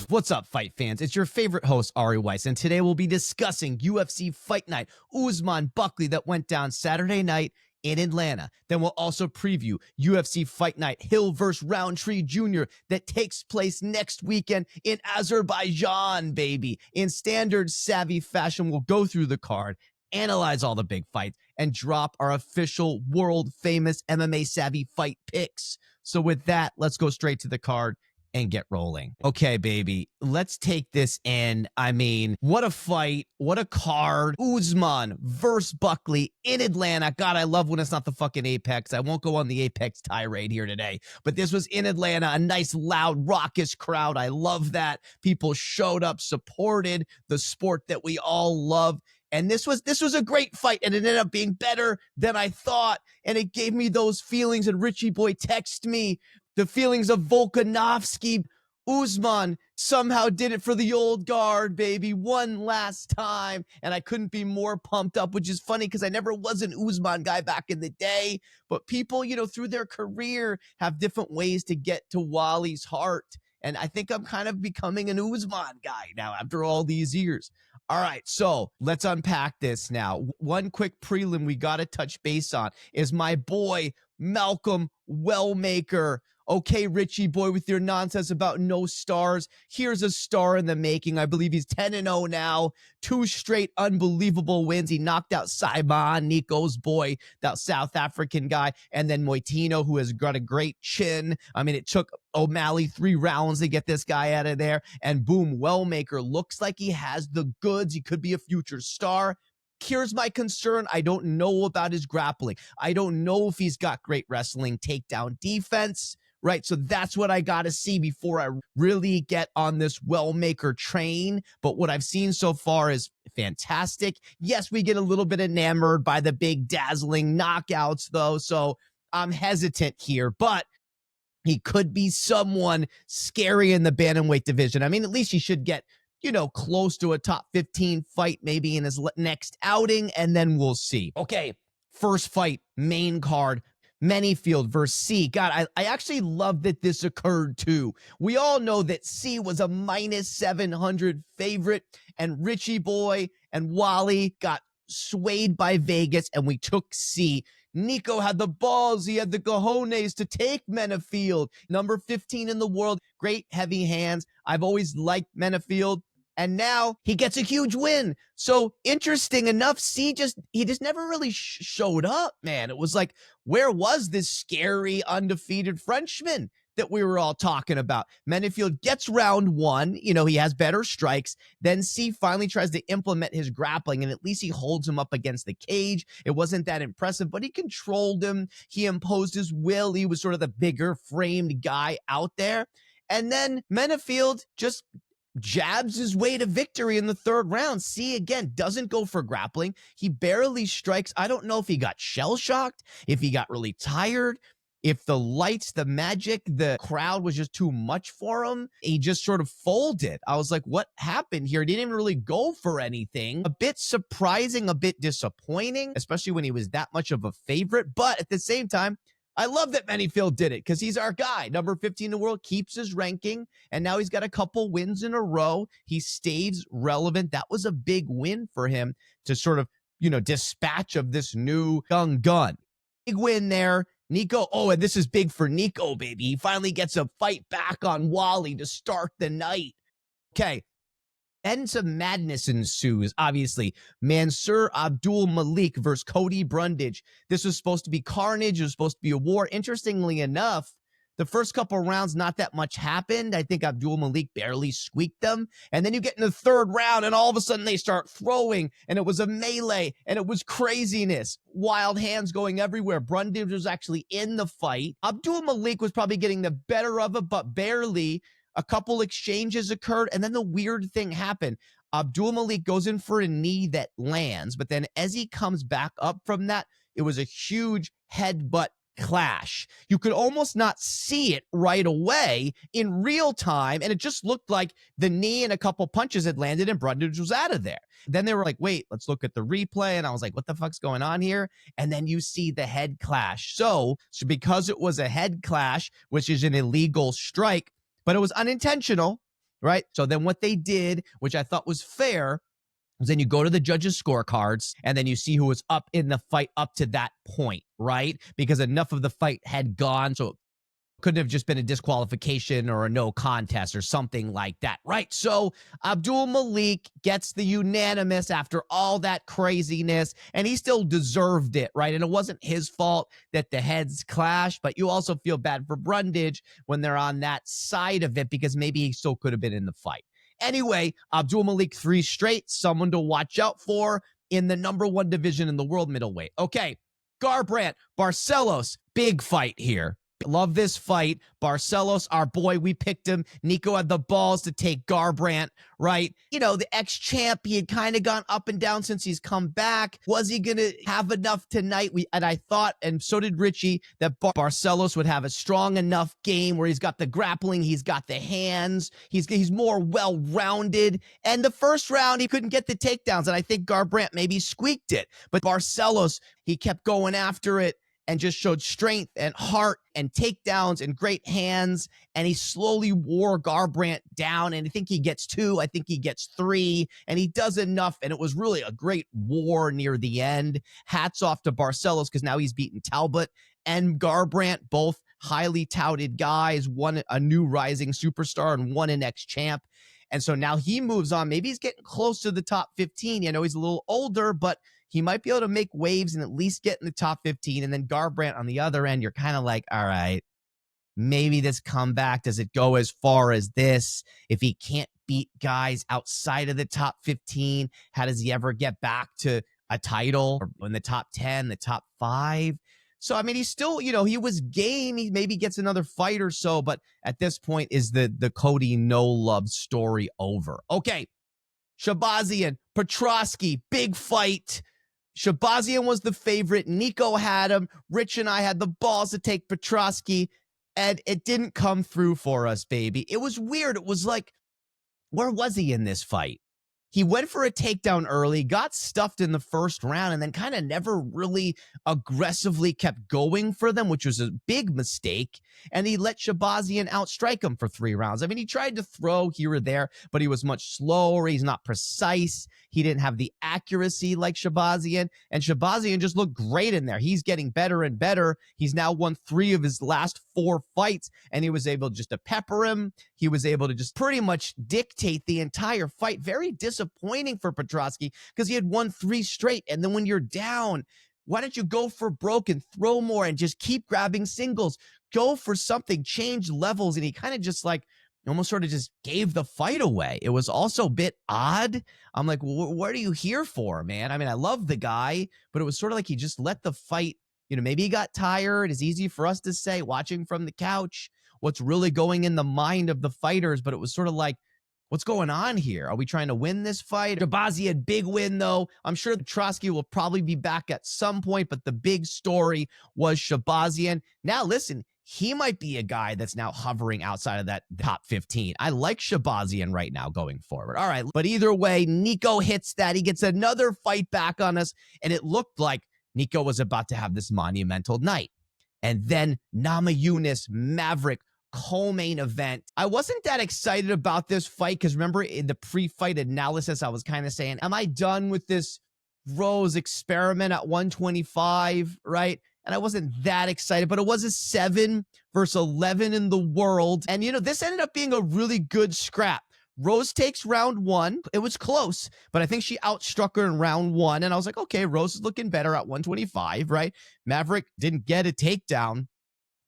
What's up, fight fans? It's your favorite host, Ari Weiss, and today we'll be discussing UFC Fight Night, Usman, Buckley that went down Saturday night in Atlanta. Then we'll also preview UFC Fight Night, Hill vs. Rountree Jr. that takes place next weekend in Azerbaijan, baby. In standard savvy fashion, we'll go through the card, analyze all the big fights, and drop our official world-famous MMA Savvy Fight Picks. So with that, let's go straight to the card and get rolling. Okay, baby, let's take this in. I mean, what a fight, what a card. Usman versus Buckley in Atlanta. God, I love when it's not the fucking Apex. I won't go on the Apex tirade here today, but this was in Atlanta, a nice, loud, raucous crowd. I love that. People showed up, supported the sport that we all love. And this was a great fight, and it ended up being better than I thought. And it gave me those feelings, and Richie Boy texted me the feelings of Volkanovski. Usman somehow did it for the old guard, baby, one last time. And I couldn't be more pumped up, which is funny because I never was an Usman guy back in the day. But people, you know, through their career have different ways to get to Wally's heart. And I think I'm kind of becoming an Usman guy now after all these years. All right, so let's unpack this now. One quick prelim we got to touch base on is my boy, Malcolm Wellmaker. Okay, Richie Boy, with your nonsense about no stars. Here's a star in the making. I believe he's 10-0 now. 2 straight unbelievable wins. He knocked out Simon, Nico's boy, that South African guy, and then Moitino, who has got a great chin. I mean, it took O'Malley 3 rounds to get this guy out of there. And boom, Wellmaker looks like he has the goods. He could be a future star. Here's my concern. I don't know about his grappling. I don't know if he's got great wrestling, takedown defense. Right, so that's what I got to see before I really get on this Wellmaker train. But what I've seen so far is fantastic. Yes, we get a little bit enamored by the big dazzling knockouts, though, so I'm hesitant here. But he could be someone scary in the bantamweight division. I mean, at least he should get, you know, close to a top 15 fight maybe in his next outing, and then we'll see. Okay, first fight, main card. Manyfield versus C. God, I actually love that this occurred too. We all know that C was a minus 700 favorite, and Richie Boy and Wally got swayed by Vegas, and we took C. Nico had the balls, he had the cojones to take Manyfield, number 15 in the world, great heavy hands. I've always liked Manyfield. And now he gets a huge win. So interesting enough, he just never really showed up, man. It was like, where was this scary, undefeated Frenchman that we were all talking about? Manyfield gets round 1. You know, he has better strikes. Then C finally tries to implement his grappling, and at least he holds him up against the cage. It wasn't that impressive, but he controlled him. He imposed his will. He was sort of the bigger framed guy out there. And then Manyfield just jabs his way to victory in the 3rd round. C, again, doesn't go for grappling. He barely strikes. I don't know if he got shell-shocked, if he got really tired, if the lights, the magic, the crowd was just too much for him. He just sort of folded. I was like, what happened here? He didn't even really go for anything. A bit surprising, a bit disappointing, especially when he was that much of a favorite. But at the same time, I love that Manyfield did it because he's our guy. Number 15 in the world, keeps his ranking, and now he's got a couple wins in a row. He stays relevant. That was a big win for him to sort of, you know, dispatch of this new young gun. Big win there. Nico, oh, and this is big for Nico, baby. He finally gets a fight back on Wally to start the night. Okay. And some madness ensues, obviously. Mansour Abdul Malik versus Cody Brundage. This was supposed to be carnage. It was supposed to be a war. Interestingly enough, the first couple rounds, not that much happened. I think Abdul Malik barely squeaked them. And then you get in the 3rd round, and all of a sudden they start throwing, and it was a melee, and it was craziness. Wild hands going everywhere. Brundage was actually in the fight. Abdul Malik was probably getting the better of it, but barely. A couple exchanges occurred, and then the weird thing happened. Abdul Malik goes in for a knee that lands, but then as he comes back up from that, it was a huge headbutt clash. You could almost not see it right away in real time, and it just looked like the knee and a couple punches had landed and Brundage was out of there. Then they were like, wait, let's look at the replay, and I was like, what the fuck's going on here? And then you see the head clash. So because it was a head clash, which is an illegal strike, but it was unintentional, right? So then what they did, which I thought was fair, was then you go to the judges' scorecards and then you see who was up in the fight up to that point, right? Because enough of the fight had gone, so it couldn't have just been a disqualification or a no contest or something like that, right? So Abdul Malik gets the unanimous after all that craziness, and he still deserved it, right? And it wasn't his fault that the heads clashed, but you also feel bad for Brundage when they're on that side of it because maybe he still could have been in the fight. Anyway, Abdul Malik 3 straight, someone to watch out for in the #1 division in the world middleweight. Okay, Garbrandt, Barcelos, big fight here. Love this fight. Barcelos, our boy, we picked him. Nico had the balls to take Garbrandt, right? You know, the ex-champ, he had kind of gone up and down since he's come back. Was he going to have enough tonight? And I thought, and so did Richie, that Barcelos would have a strong enough game where he's got the grappling, he's got the hands, he's more well-rounded. And the first round, he couldn't get the takedowns, and I think Garbrandt maybe squeaked it. But Barcelos, he kept going after it and just showed strength and heart and takedowns and great hands. And he slowly wore Garbrandt down. And I think he gets 2. I think he gets 3. And he does enough. And it was really a great war near the end. Hats off to Barcelos because now he's beaten Talbot and Garbrandt, both highly touted guys, one a new rising superstar and one an ex-champ. And so now he moves on. Maybe he's getting close to the top 15. You know, he's a little older, but he might be able to make waves and at least get in the top 15. And then Garbrandt on the other end, you're kind of like, all right, maybe this comeback, does it go as far as this? If he can't beat guys outside of the top 15, how does he ever get back to a title or in the top 10, the top 5? So, I mean, he's still, you know, he was game. He maybe gets another fight or so, but at this point, is the Cody no love story over? Okay, Shabazian, Petrosky, big fight. Shabazian was the favorite. Nico had him. Rich and I had the balls to take Petrosky, and it didn't come through for us, baby. It was weird. It was like, where was he in this fight? He went for a takedown early, got stuffed in the first round, and then kind of never really aggressively kept going for them, which was a big mistake. And he let Shabazian outstrike him for 3 rounds. I mean, he tried to throw here or there, but he was much slower. He's not precise. He didn't have the accuracy like Shabazian. And Shabazian just looked great in there. He's getting better and better. He's now won 3 of his last 4 fights, and he was able just to pepper him. He was able to just pretty much dictate the entire fight. Very disappointing for Petrosky because he had won 3 straight. And then when you're down, why don't you go for broke and throw more and just keep grabbing singles? Go for something, change levels. And he kind of just like almost sort of just gave the fight away. It was also a bit odd. I'm like, well, what are you here for, man? I mean, I love the guy, but it was sort of like he just let the fight, you know, maybe he got tired. It's easy for us to say watching from the couch what's really going in the mind of the fighters, but it was sort of like, what's going on here? Are we trying to win this fight? Shabazian, big win, though. I'm sure Petrosky will probably be back at some point, but the big story was Shabazian. Now, listen, he might be a guy that's now hovering outside of that top 15. I like Shabazian right now going forward. All right, but either way, Nico hits that. He gets another fight back on us, and it looked like Nico was about to have this monumental night. And then Namajunas, Maverick, co-main event. I wasn't that excited about this fight because remember in the pre-fight analysis, I was kind of saying, am I done with this Rose experiment at 125, right? And I wasn't that excited, but it was a 7 versus 11 in the world. And, you know, this ended up being a really good scrap. Rose takes round 1. It was close, but I think she outstruck her in round 1. And I was like, okay, Rose is looking better at 125, right? Maverick didn't get a takedown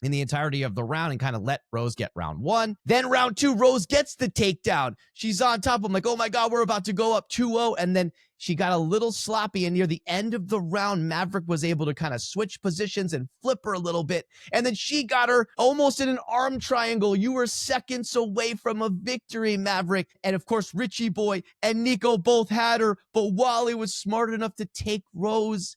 in the entirety of the round and kind of let Rose get round 1. Then round 2, Rose gets the takedown. She's on top. I'm like, oh my God, we're about to go up 2-0. And then she got a little sloppy. And near the end of the round, Maverick was able to kind of switch positions and flip her a little bit. And then she got her almost in an arm triangle. You were seconds away from a victory, Maverick. And of course, Richie Boy and Nico both had her, but Wally was smart enough to take Rose.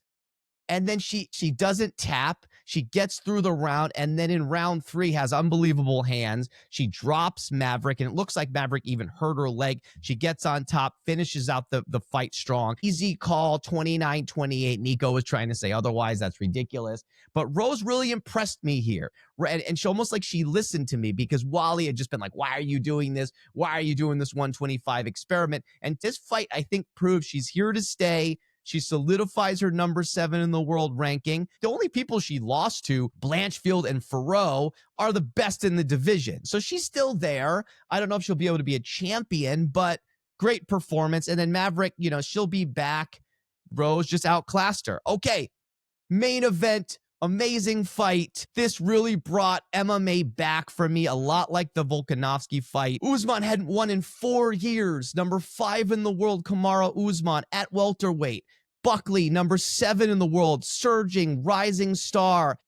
And then she doesn't tap. She gets through the round, and then in round 3 has unbelievable hands. She drops Maverick, and it looks like Maverick even hurt her leg. She gets on top, finishes out the fight strong. Easy call, 29-28. Nico was trying to say otherwise. That's ridiculous. But Rose really impressed me here. And she almost like she listened to me, because Wally had just been like, why are you doing this? Why are you doing this 125 experiment? And this fight, I think, proves she's here to stay. She solidifies her number 7 in the world ranking. The only people she lost to, Blanchfield and Farrow, are the best in the division. So she's still there. I don't know if she'll be able to be a champion, but great performance. And then Maverick, she'll be back. Rose just outclassed her. Okay, main event. Amazing fight. This really brought MMA back for me, a lot like the Volkanovski fight. Usman hadn't won in 4 years. Number 5 in the world, Kamaru Usman at welterweight. Buckley, number 7 in the world, surging, rising star.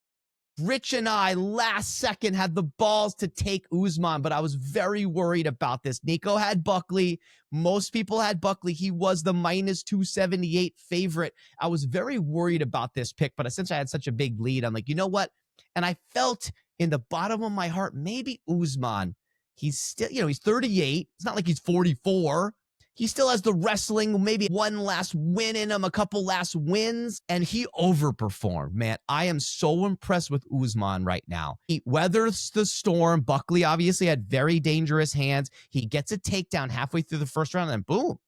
Rich and I, last second, had the balls to take Usman, but I was very worried about this. Nico had Buckley. Most people had Buckley. He was the minus 278 favorite. I was very worried about this pick, but since I had such a big lead, I'm like, you know what? And I felt in the bottom of my heart, maybe Usman, he's still, he's 38. It's not like he's 44. He still has the wrestling, maybe one last win in him, a couple last wins, and he overperformed, man. I am so impressed with Usman right now. He weathers the storm. Buckley obviously had very dangerous hands. He gets a takedown halfway through the first round, and then boom,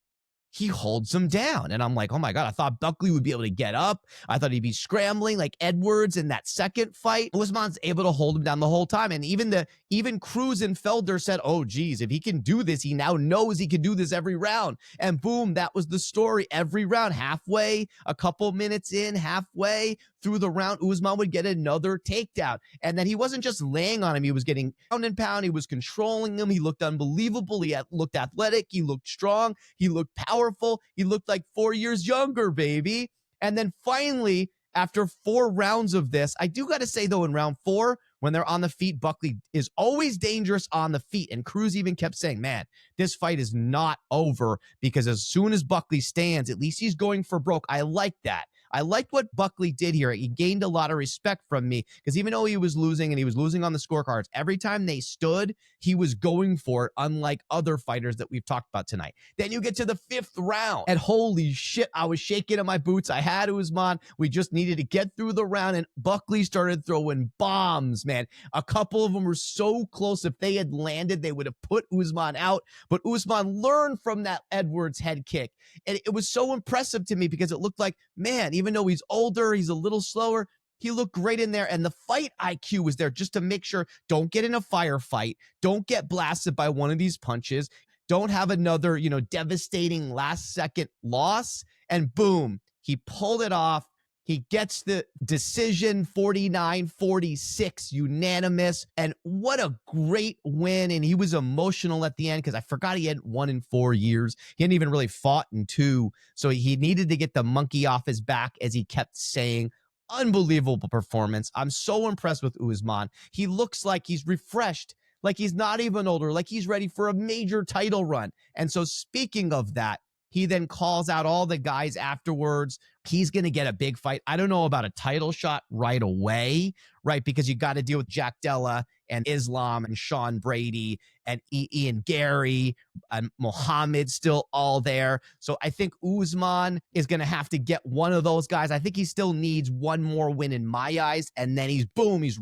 he holds him down. And I'm like, oh my God, I thought Buckley would be able to get up. I thought he'd be scrambling like Edwards in that second fight. Usman's able to hold him down the whole time. And even Cruz and Felder said, oh geez, if he can do this, he now knows he can do this every round. And boom, that was the story. Every round, halfway, a couple minutes in, halfway through the round, Usman would get another takedown. And then he wasn't just laying on him. He was getting pound and pound. He was controlling him. He looked unbelievable. He looked athletic. He looked strong. He looked powerful. He looked like 4 years younger, baby. And then finally, after 4 rounds of this, I do got to say, though, in round 4, when they're on the feet, Buckley is always dangerous on the feet. And Cruz even kept saying, man, this fight is not over, because as soon as Buckley stands, at least he's going for broke. I like that. I liked what Buckley did here. He gained a lot of respect from me, because even though he was losing and he was losing on the scorecards, every time they stood, he was going for it, unlike other fighters that we've talked about tonight. Then you get to the 5th round, and holy shit, I was shaking in my boots. I had Usman. We just needed to get through the round, and Buckley started throwing bombs, man. A couple of them were so close. If they had landed, they would have put Usman out. But Usman learned from that Edwards head kick. And it was so impressive to me, because it looked like, man, even though he's older, he's a little slower, he looked great in there. And the fight IQ was there just to make sure, don't get in a firefight. Don't get blasted by one of these punches. Don't have another, devastating last second loss. And boom, he pulled it off. He gets the decision, 49-46, unanimous. And what a great win. And he was emotional at the end, because I forgot he hadn't won in 4 years. He hadn't even really fought in 2. So he needed to get the monkey off his back, as he kept saying. Unbelievable performance. I'm so impressed with Usman. He looks like he's refreshed, like he's not even older, like he's ready for a major title run. And so speaking of that, he then calls out all the guys afterwards. He's going to get a big fight. I don't know about a title shot right away, right? Because you got to deal with Jack Della and Islam and Sean Brady and Ian Gary and Muhammad still all there. So I think Usman is going to have to get one of those guys. I think he still needs one more win in my eyes. And then he's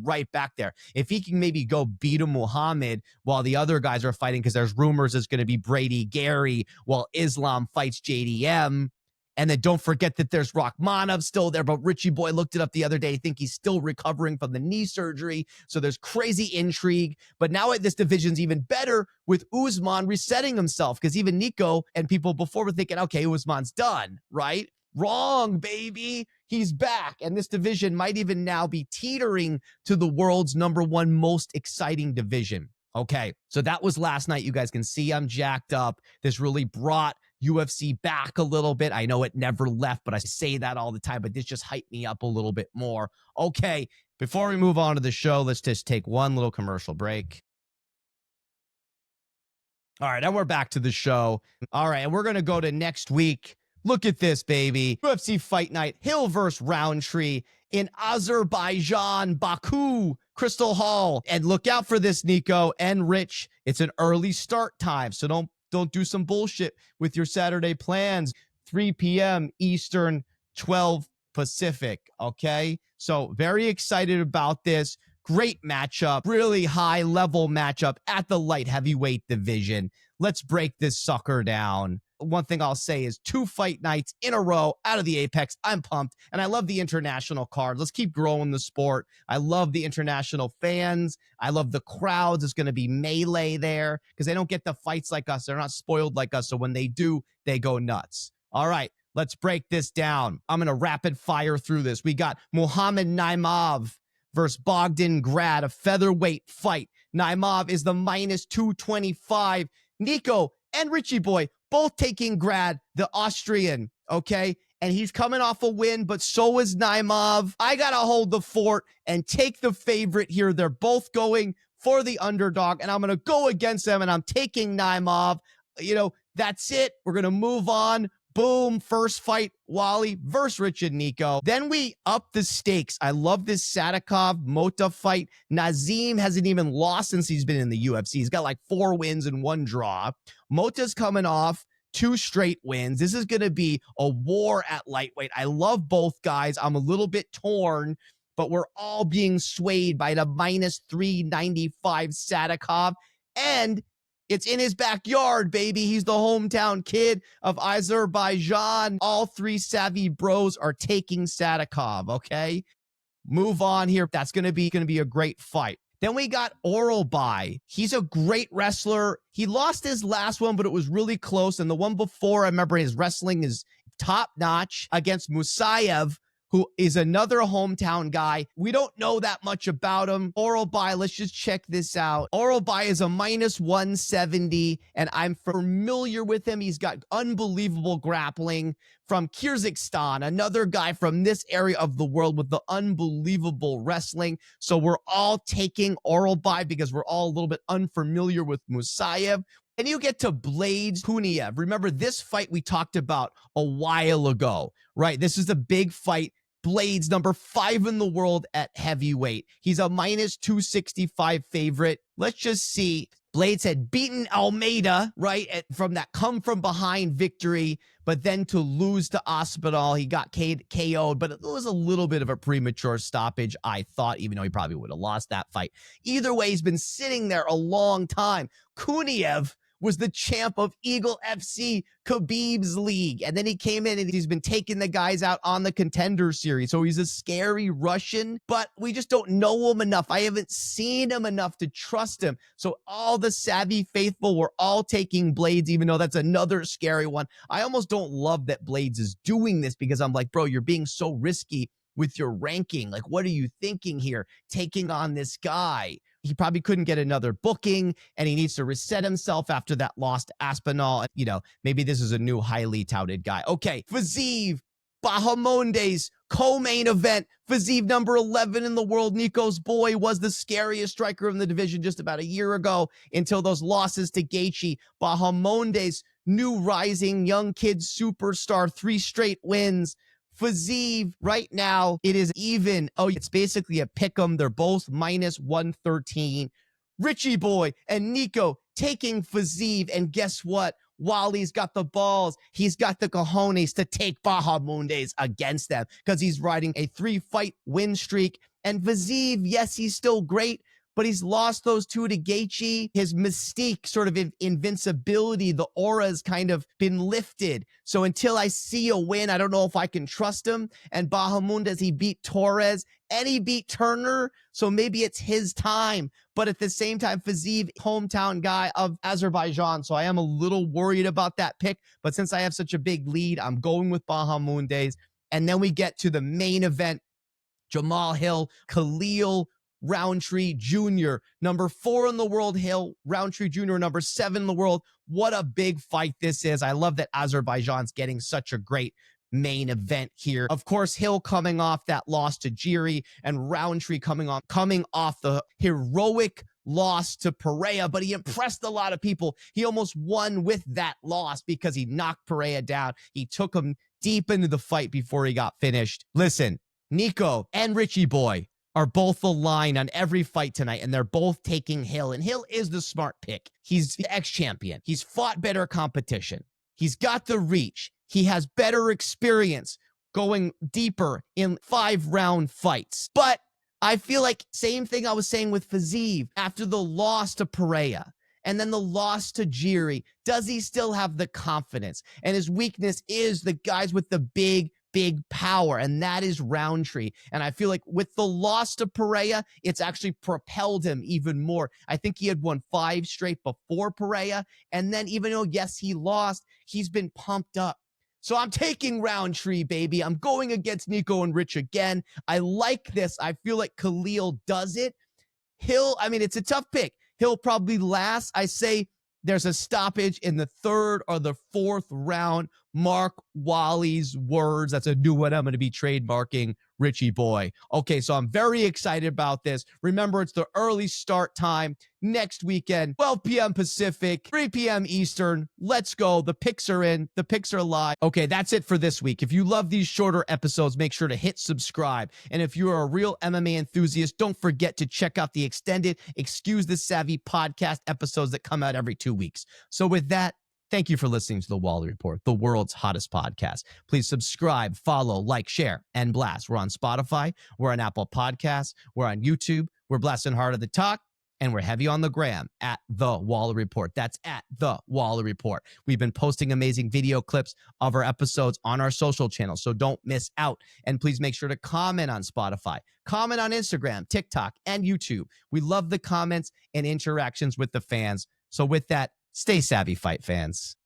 right back there. If he can maybe go beat a Muhammad while the other guys are fighting, because there's rumors it's going to be Brady Gary while Islam fights JDM. And then don't forget that there's Rachmanov still there, but Richie Boy looked it up the other day. I think he's still recovering from the knee surgery. So there's crazy intrigue. But now this division's even better with Usman resetting himself, because even Nico and people before were thinking, okay, Usman's done, right? Wrong, baby. He's back. And this division might even now be teetering to the world's #1 most exciting division. Okay, so that was last night. You guys can see I'm jacked up. This really brought UFC back a little bit. I know it never left, but I say that all the time, but this just hyped me up a little bit more. Okay, before we move on to the show, let's just take one little commercial break. All right, and we're back to the show. All right, and we're going to go to next week. Look at this, baby. UFC Fight Night, Hill versus Rountree. in Azerbaijan, Baku, Crystal Hall. And look out for this, Nico and Rich. It's an early start time, so don't do some bullshit with your Saturday plans. 3 p.m. Eastern, 12 Pacific, okay? So very excited about this. Great matchup, really high-level matchup at the light heavyweight division. Let's break this sucker down. One thing I'll say is 2 fight nights in a row out of the Apex. I'm pumped, and I love the international card. Let's keep growing the sport. I love the international fans. I love the crowds. It's going to be melee there because they don't get the fights like us. They're not spoiled like us, so when they do, they go nuts. All right, let's break this down. I'm going to rapid fire through this. We got Muhammad Naimov versus Bogdan Grad, a featherweight fight. Naimov is the minus 225. Nico and Richie Boy both taking Grad, the Austrian, okay? And he's coming off a win, but so is Naimov. I got to hold the fort and take the favorite here. They're both going for the underdog, and I'm going to go against them, and I'm taking Naimov. You know, that's it. We're going to move on. Boom, first fight, Wally versus Rich and Nico. Then we up the stakes. I love this Sadikov-Mota fight. Nazim hasn't even lost since he's been in the UFC. He's got like 4 wins and 1 draw. Mota's coming off 2 straight wins. This is going to be a war at lightweight. I love both guys. I'm a little bit torn, but we're all being swayed by the minus 395 Sadikov. And it's in his backyard, baby. He's the hometown kid of Azerbaijan. All 3 savvy bros are taking Sadikov, okay? Move on here. That's going to be a great fight. Then we got Oralbai. He's a great wrestler. He lost his last one, but it was really close. And the one before, I remember his wrestling is top-notch against Musayev, who is another hometown guy. We don't know that much about him. Oralbai, let's just check this out. Oralbai is a minus 170, and I'm familiar with him. He's got unbelievable grappling from Kyrgyzstan, another guy from this area of the world with the unbelievable wrestling. So we're all taking Oralbai because we're all a little bit unfamiliar with Musayev. And you get to Blades Puniev. Remember this fight we talked about a while ago, right? This is a big fight. Blades, number 5 in the world at heavyweight. He's a minus 265 favorite. Let's just see. Blades had beaten Almeida, right, from that come-from-behind victory, but then to lose to Hospital, he got KO'd, but it was a little bit of a premature stoppage, I thought, even though he probably would have lost that fight. Either way, he's been sitting there a long time. Kuniev was the champ of Eagle FC Khabib's league. And then he came in and he's been taking the guys out on the Contender Series. So he's a scary Russian, but we just don't know him enough. I haven't seen him enough to trust him. So all the savvy faithful were all taking Blades, even though that's another scary one. I almost don't love that Blades is doing this because I'm like, bro, you're being so risky with your ranking. Like, what are you thinking here? Taking on this guy. He probably couldn't get another booking, and he needs to reset himself after that loss to Aspinall. You know, maybe this is a new highly touted guy. Okay, Fiziev, Bahamondes, co-main event. Fiziev, number 11 in the world. Nico's boy was the scariest striker in the division just about a year ago until those losses to Gaethje. Bahamondes, new rising young kid superstar, 3 straight wins. Fiziev, right now, it is even. Oh, it's basically a pick'em. They're both minus 113. Richie Boy and Nico taking Fiziev, and guess what? Wally's got the balls. He's got the cojones to take Bahamondes against them because he's riding a 3-fight win streak. And Fiziev, yes, he's still great, but he's lost those 2 to Gaethje. His mystique, sort of invincibility, the aura's kind of been lifted. So until I see a win, I don't know if I can trust him. And Bahamondes, he beat Torres and he beat Turner, so maybe it's his time. But at the same time, Fiziev, hometown guy of Azerbaijan, so I am a little worried about that pick. But since I have such a big lead, I'm going with Bahamondes. And then we get to the main event. Jamal Hill, Khalil Rountree Jr., number 4 in the world, Hill, Rountree Jr., number 7 in the world. What a big fight this is. I love that Azerbaijan's getting such a great main event here. Of course, Hill coming off that loss to Jiri, and Rountree coming off the heroic loss to Pereira, but he impressed a lot of people. He almost won with that loss because he knocked Pereira down. He took him deep into the fight before he got finished. Listen, Nico and Richie Boy are both aligned on every fight tonight, and they're both taking Hill. And Hill is the smart pick. He's the ex-champion. He's fought better competition. He's got the reach. He has better experience going deeper in 5-round fights. But I feel like same thing I was saying with Fiziev after the loss to Pereira and then the loss to Jiri. Does he still have the confidence? And his weakness is the guys with the big power, and that is Rountree. And I feel like with the loss to Pereira, it's actually propelled him even more. I think he had won 5 straight before Pereira, and then even though, yes, he lost, he's been pumped up. So I'm taking Rountree, baby. I'm going against Nico and Rich again. I like this. I feel like Khalil does it. Hill, I mean, it's a tough pick. He'll probably last. I say there's a stoppage in the 3rd or the 4th round. Mark Wally's words. That's a new one I'm going to be trademarking, Richie Boy. Okay, so I'm very excited about this. Remember, it's the early start time next weekend, 12 p.m. Pacific, 3 p.m. Eastern. Let's go. The picks are in. The picks are live. Okay, that's it for this week. If you love these shorter episodes, make sure to hit subscribe. And if you're a real MMA enthusiast, don't forget to check out the extended Excuse the Savvy podcast episodes that come out every 2 weeks. So with that, thank you for listening to the Wally Report, the world's hottest podcast. Please subscribe, follow, like, share, and blast. We're on Spotify. We're on Apple Podcasts. We're on YouTube. We're blasting hard at the talk, and we're heavy on the gram at the Wally Report. That's at the Wally Report. We've been posting amazing video clips of our episodes on our social channels, so don't miss out. And please make sure to comment on Spotify, comment on Instagram, TikTok, and YouTube. We love the comments and interactions with the fans. So with that, stay savvy, fight fans.